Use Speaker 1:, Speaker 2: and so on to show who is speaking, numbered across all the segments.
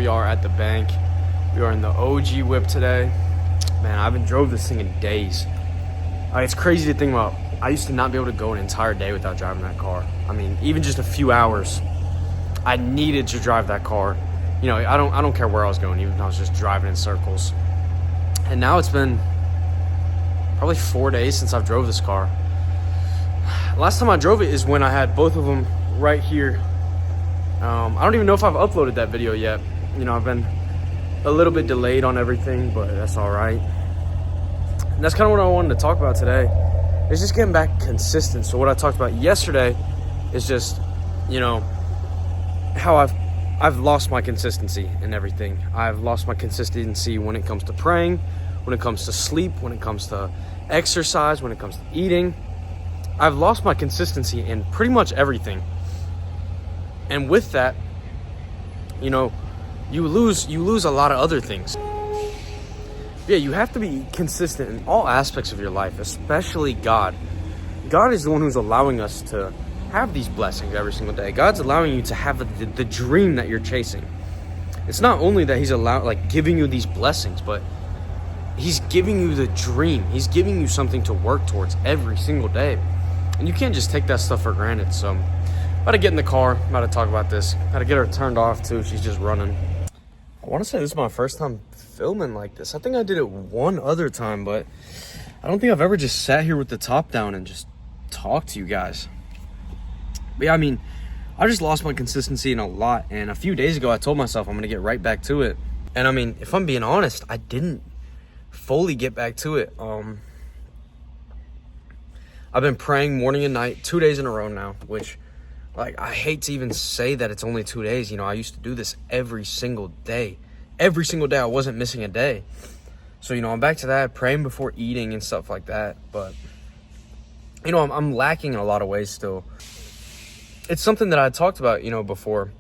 Speaker 1: we are at the bank. We are in the OG whip today. Man, I haven't drove this thing in days. It's crazy to think about. I used to not be able to go an entire day without driving that car. I mean, even just a few hours, I needed to drive that car. You know, I don't care where I was going, even if I was just driving in circles. And now it's been probably 4 days since I've drove this car. Last time I drove it is when I had both of them right here. I don't even know if I've uploaded that video yet. You know, I've been a little bit delayed on everything, but that's all right. And that's kind of what I wanted to talk about today. It's just getting back consistent. So what I talked about yesterday is just, you know, how I've lost my consistency in everything. I've lost my consistency when it comes to praying, when it comes to sleep, when it comes to exercise, when it comes to eating. I've lost my consistency in pretty much everything. And with that, you know, you lose a lot of other things. Yeah, you have to be consistent in all aspects of your life, especially God. God is the one who's allowing us to have these blessings every single day. God's allowing you to have the dream that you're chasing. It's not only that he's giving you these blessings, but he's giving you the dream. He's giving you something to work towards every single day. And you can't just take that stuff for granted. So I'm about to get in the car. I'm about to talk about this. Got to get her turned off too. She's just running. I want to say this is my first time filming like this. I think I did it one other time, but I don't think I've ever just sat here with the top down and just talked to you guys. But yeah, I mean, I just lost my consistency in a lot. And a few days ago, I told myself I'm going to get right back to it. And I mean, if I'm being honest, I didn't fully get back to it. I've been praying morning and night 2 days in a row now, which, like, I hate to even say that it's only 2 days. You know, I used to do this every single day. Every single day, I wasn't missing a day. So, you know, I'm back to that, praying before eating and stuff like that. But, you know, I'm lacking in a lot of ways still. It's something that I talked about, you know, before.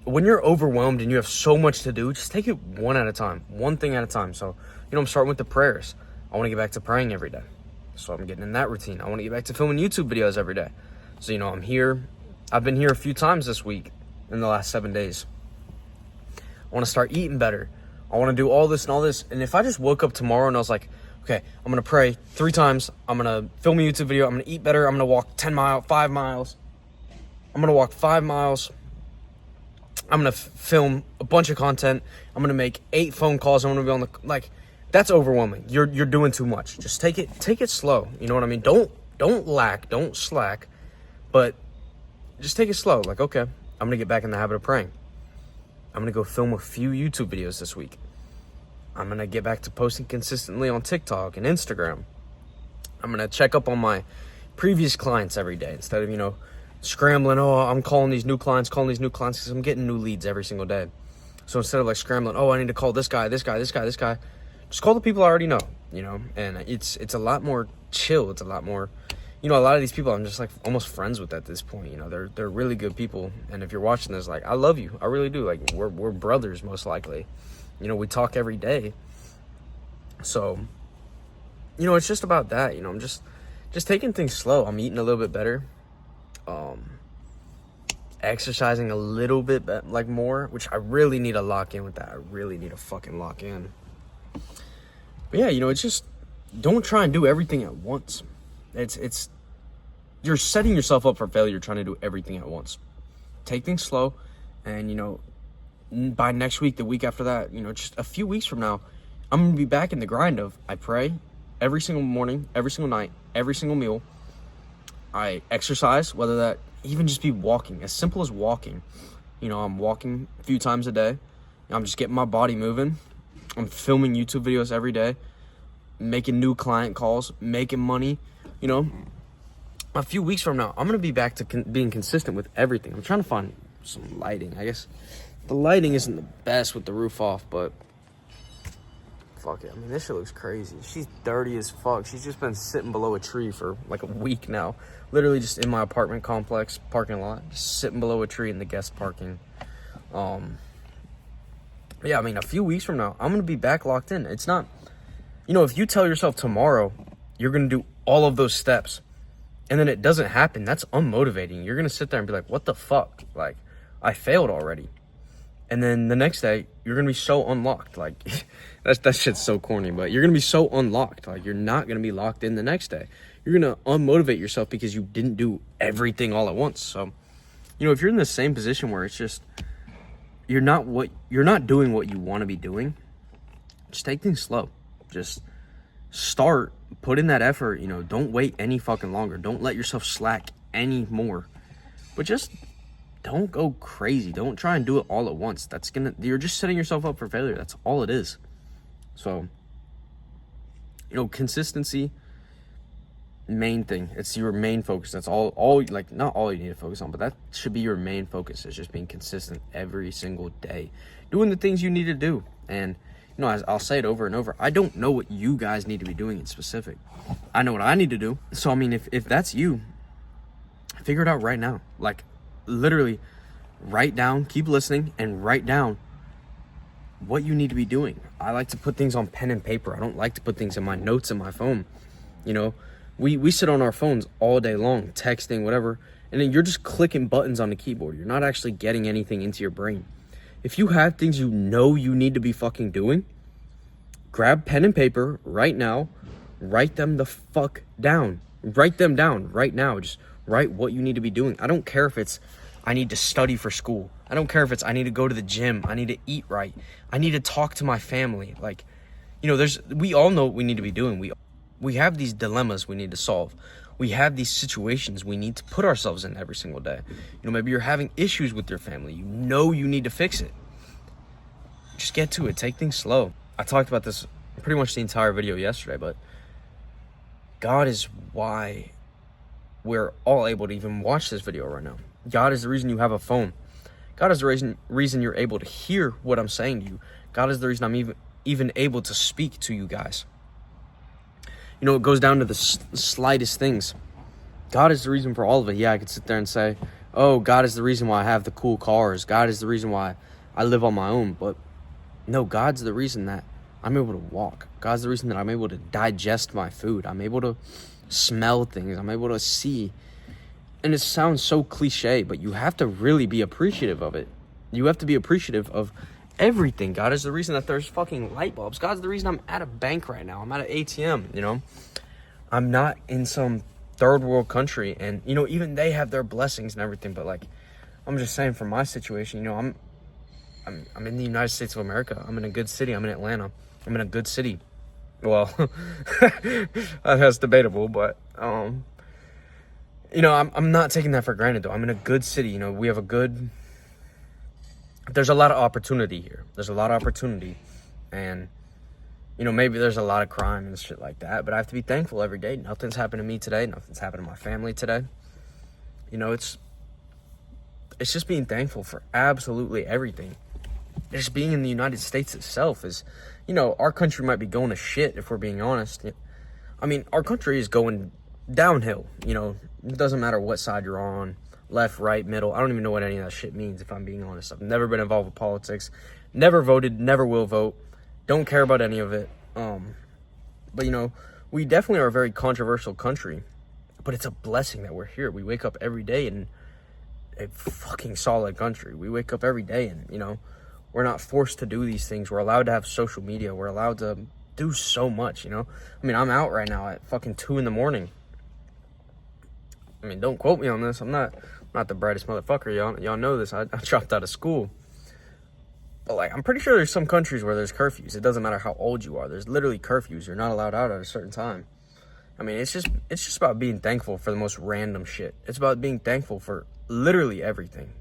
Speaker 1: When you're overwhelmed and you have so much to do, just take it one at a time, one thing at a time. So, you know, I'm starting with the prayers. I want to get back to praying every day. So I'm getting in that routine. I want to get back to filming YouTube videos every day. So, you know, I'm here. I've been here a few times this week in the last 7 days. I want to start eating better. I want to do all this and all this. And if I just woke up tomorrow and I was like, okay, I'm going to pray 3 times. I'm going to film a YouTube video. I'm going to eat better. I'm going to walk 5 miles. I'm going to walk 5 miles. I'm going to film a bunch of content. I'm going to make 8 phone calls. I'm going to be on the, that's overwhelming. You're doing too much. Just take it slow. You know what I mean? Don't slack, but just take it slow. Like, okay, I'm going to get back in the habit of praying. I'm going to go film a few YouTube videos this week. I'm going to get back to posting consistently on TikTok and Instagram. I'm going to check up on my previous clients every day instead of, you know, scrambling. Oh, I'm calling these new clients because I'm getting new leads every single day. So instead of like scrambling, oh, I need to call this guy, just call the people I already know, you know. And it's a lot more chill. It's a lot more, you know, a lot of these people I'm just like almost friends with at this point. You know, they're really good people. And if you're watching this, like, I love you. I really do. Like, we're brothers most likely. You know, we talk every day. So, you know, it's just about that. You know, I'm just taking things slow. I'm eating a little bit better. Exercising a little bit like more, which I really need to lock in with that. I really need to fucking lock in. But yeah, you know, it's just, don't try and do everything at once. It's you're setting yourself up for failure trying to do everything at once. Take things slow, and, you know, by next week, the week after that, you know, just a few weeks from now, I'm going to be back in the grind of, I pray every single morning, every single night, every single meal. I exercise, whether that even just be walking, as simple as walking. You know, I'm walking a few times a day. I'm just getting my body moving. I'm filming YouTube videos every day, making new client calls, making money. You know, a few weeks from now, I'm going to be back to being consistent with everything. I'm trying to find some lighting. I guess the lighting isn't the best with the roof off, but fuck it. I mean, this shit looks crazy. She's dirty as fuck. She's just been sitting below a tree for like a week now. Literally just in my apartment complex parking lot, just sitting below a tree in the guest parking. Yeah, I mean, a few weeks from now, I'm going to be back locked in. It's not, you know, if you tell yourself tomorrow you're going to do all of those steps and then it doesn't happen, that's unmotivating. You're going to sit there and be like, what the fuck? Like, I failed already. And then the next day, you're going to be so unlocked. Like, that shit's so corny, but you're going to be so unlocked. Like, you're not going to be locked in the next day. You're going to unmotivate yourself because you didn't do everything all at once. So, if you're in the same position where it's just, you're not doing what you want to be doing, just take things slow. Just start, put in that effort, don't wait any fucking longer. Don't let yourself slack anymore. But just don't go crazy. Don't try and do it all at once. You're just setting yourself up for failure. That's all it is. So, consistency, main thing. It's your main focus. That's all, like, not all you need to focus on, but that should be your main focus, is just being consistent every single day. Doing the things you need to do. And, I'll say it over and over. I don't know what you guys need to be doing in specific. I know what I need to do. So, I mean, if that's you, figure it out right now. Like, literally write down, keep listening, and write down what you need to be doing. I like to put things on pen and paper. I don't like to put things in my notes in my phone. We sit on our phones all day long, texting, whatever, and then you're just clicking buttons on the keyboard. You're not actually getting anything into your brain. If you have things you need to be fucking doing, grab pen and paper right now, write them the fuck down. Write them down right now. Just write what you need to be doing. I don't care if it's I need to study for school. I don't care if it's I need to go to the gym. I need to eat right. I need to talk to my family. Like, we all know what we need to be doing. We have these dilemmas we need to solve. We have these situations we need to put ourselves in every single day. Maybe you're having issues with your family. You need to fix it. Just get to it. Take things slow. I talked about this pretty much the entire video yesterday, but God is why we're all able to even watch this video right now. God is the reason you have a phone. God is the reason you're able to hear what I'm saying to you. God is the reason I'm even able to speak to you guys. It goes down to the slightest things. God is the reason for all of it. Yeah, I could sit there and say, oh, God is the reason why I have the cool cars. God is the reason why I live on my own. But no, God's the reason that I'm able to walk. God's the reason that I'm able to digest my food. I'm able to smell things. I'm able to see. And it sounds so cliche, but you have to really be appreciative of it. You have to be appreciative of everything. God is the reason that there's fucking light bulbs. God's the reason I'm at a bank right now. I'm at an ATM, I'm not in some third world country, and, even they have their blessings and everything, but, like, I'm just saying for my situation, I'm in the United States of America. I'm in a good city. I'm in Atlanta. I'm in a good city. Well, that's debatable, but, I'm not taking that for granted, though. I'm in a good city. We have there's a lot of opportunity here. There's a lot of opportunity. And, maybe there's a lot of crime and shit like that, but I have to be thankful every day. Nothing's happened to me today. Nothing's happened to my family today. It's just being thankful for absolutely everything. Just being in the United States itself is, our country might be going to shit if we're being honest. I mean, our country is going downhill. It doesn't matter what side you're on. Left, right, middle. I don't even know what any of that shit means, if I'm being honest. I've never been involved with politics. Never voted, never will vote. Don't care about any of it. But, we definitely are a very controversial country. But it's a blessing that we're here. We wake up every day in a fucking solid country. We wake up every day and, we're not forced to do these things. We're allowed to have social media. We're allowed to do so much, I mean, I'm out right now at fucking 2 a.m. I mean, don't quote me on this. I'm not the brightest motherfucker. Y'all know this. I dropped out of school. But, like, I'm pretty sure there's some countries where there's curfews. It doesn't matter how old you are. There's literally curfews. You're not allowed out at a certain time. I mean, it's just about being thankful for the most random shit. It's about being thankful for literally everything.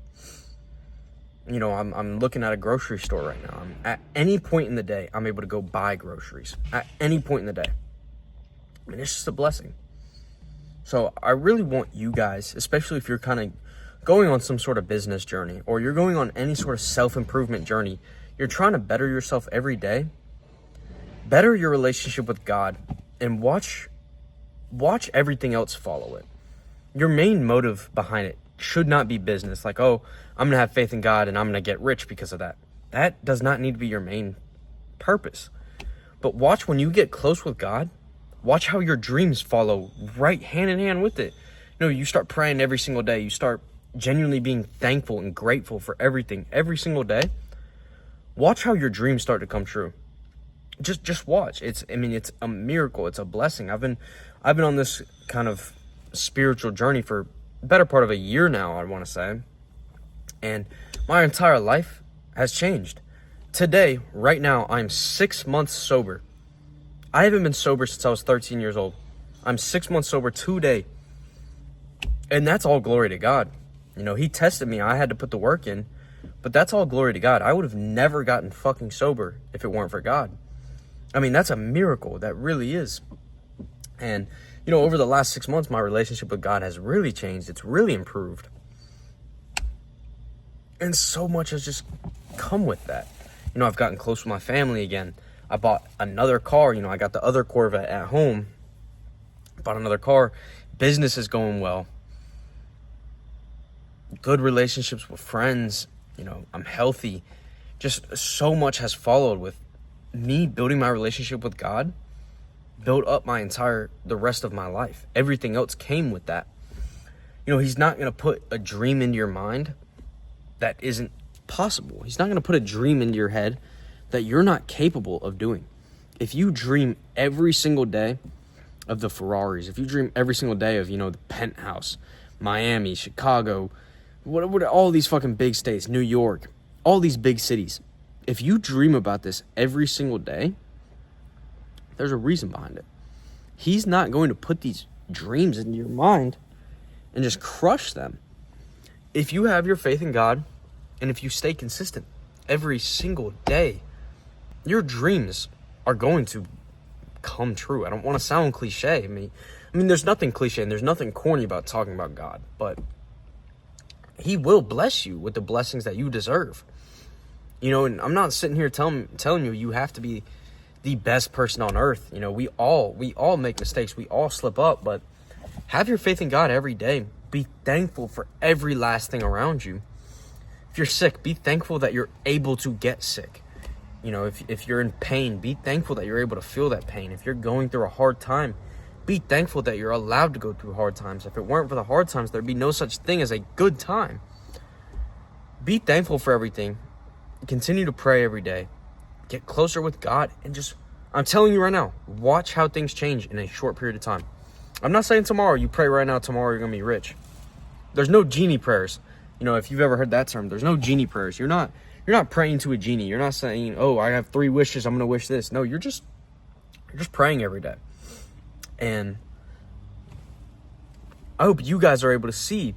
Speaker 1: I'm looking at a grocery store right now. At any point in the day, I'm able to go buy groceries. At any point in the day. I mean, it's just a blessing. So I really want you guys, especially if you're kind of going on some sort of business journey, or you're going on any sort of self-improvement journey, you're trying to better yourself every day, better your relationship with God, and watch everything else follow it. Your main motive behind it should not be business. Like, oh, I'm going to have faith in God and I'm going to get rich because of that. That does not need to be your main purpose. But watch when you get close with God, watch how your dreams follow right hand in hand with it. You start praying every single day. You start genuinely being thankful and grateful for everything every single day. watch how your dreams start to come true. Just watch. It's a miracle. It's a blessing. I've been on this kind of spiritual journey for the better part of a year now, I want to say. And my entire life has changed. Today, right now, I'm 6 months sober. I haven't been sober since I was 13 years old. I'm 6 months sober today. And that's all glory to God. You know, he tested me. I had to put the work in. But that's all glory to God. I would have never gotten fucking sober if it weren't for God. I mean, that's a miracle. That really is. And, you know, over the last 6 months, my relationship with God has really changed. It's really improved. And so much has just come with that. You know, I've gotten close with my family again. I bought another car. You know, I got the other Corvette at home. Bought another car. Business is going well. Good relationships with friends. You know, I'm healthy. Just so much has followed with me building my relationship with God. Built up the rest of my life. Everything else came with that. You know, he's not going to put a dream into your mind that isn't possible. He's not going to put a dream into your head that you're not capable of doing. If you dream every single day of the Ferraris, if you dream every single day of, you know, the penthouse, Miami, Chicago, what all these fucking big states, New York, all these big cities, if you dream about this every single day, there's a reason behind it. He's not going to put these dreams into your mind and just crush them. If you have your faith in God, and if you stay consistent every single day, your dreams are going to come true. I don't want to sound cliche. I mean, there's nothing cliche and there's nothing corny about talking about God, but he will bless you with the blessings that you deserve. You know, and I'm not sitting here telling you have to be the best person on earth. You know, we all make mistakes. We all slip up, but have your faith in God every day. Be thankful for every last thing around you. If you're sick, be thankful that you're able to get sick. You know, if you're in pain, be thankful that you're able to feel that pain. If you're going through a hard time, be thankful that you're allowed to go through hard times. If it weren't for the hard times, there'd be no such thing as a good time. Be thankful for everything. Continue to pray every day. Get closer with God and I'm telling you right now, watch how things change in a short period of time. I'm not saying tomorrow, you pray right now, tomorrow you're going to be rich. There's no genie prayers. You know, if you've ever heard that term, there's no genie prayers. You're not praying to a genie. You're not saying, oh, I have 3 wishes, I'm going to wish this. No, you're just praying every day. And I hope you guys are able to see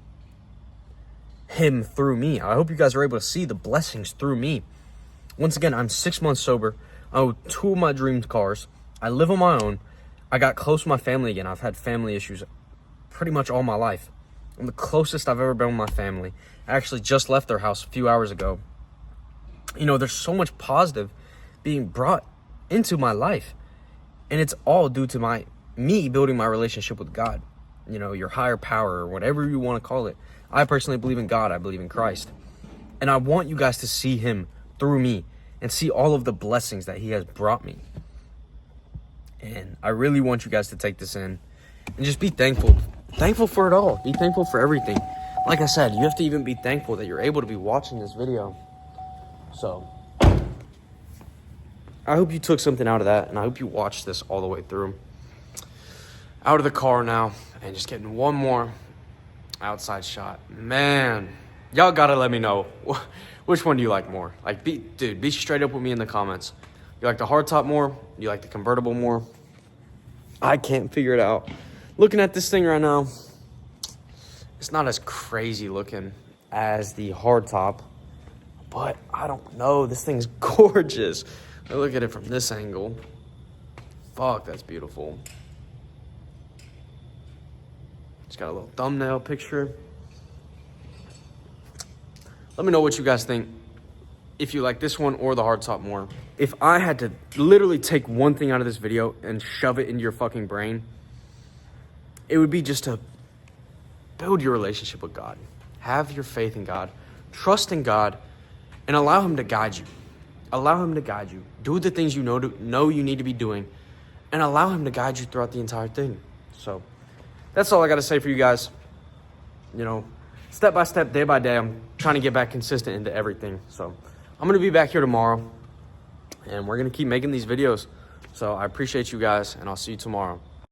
Speaker 1: him through me. I hope you guys are able to see the blessings through me. Once again, I'm 6 months sober. I own 2 of my dream cars. I live on my own. I got close with my family again. I've had family issues pretty much all my life. I'm the closest I've ever been with my family. I actually just left their house a few hours ago. You know, there's so much positive being brought into my life. And it's all due to me building my relationship with God. You know, your higher power or whatever you want to call it. I personally believe in God. I believe in Christ. And I want you guys to see him through me and see all of the blessings that he has brought me. And I really want you guys to take this in and just be thankful. Thankful for it all. Be thankful for everything. Like I said, you have to even be thankful that you're able to be watching this video. So, I hope you took something out of that, and I hope you watched this all the way through. Out of the car now, and just getting one more outside shot. Man, y'all gotta let me know. Which one do you like more? Like, be straight up with me in the comments. You like the hardtop more? You like the convertible more? I can't figure it out. Looking at this thing right now, it's not as crazy looking as the hardtop, but I don't know. This thing's gorgeous. I look at it from this angle. Fuck, that's beautiful. It's got a little thumbnail picture. Let me know what you guys think. If you like this one or the hardtop more. If I had to literally take one thing out of this video and shove it into your fucking brain, it would be just to build your relationship with God. Have your faith in God. Trust in God. And allow him to guide you. Allow him to guide you. Do the things you know you need to be doing. And allow him to guide you throughout the entire thing. So, that's all I got to say for you guys. You know, step by step, day by day, I'm trying to get back consistent into everything. So, I'm gonna be back here tomorrow, and we're gonna keep making these videos. So I appreciate you guys, and I'll see you tomorrow.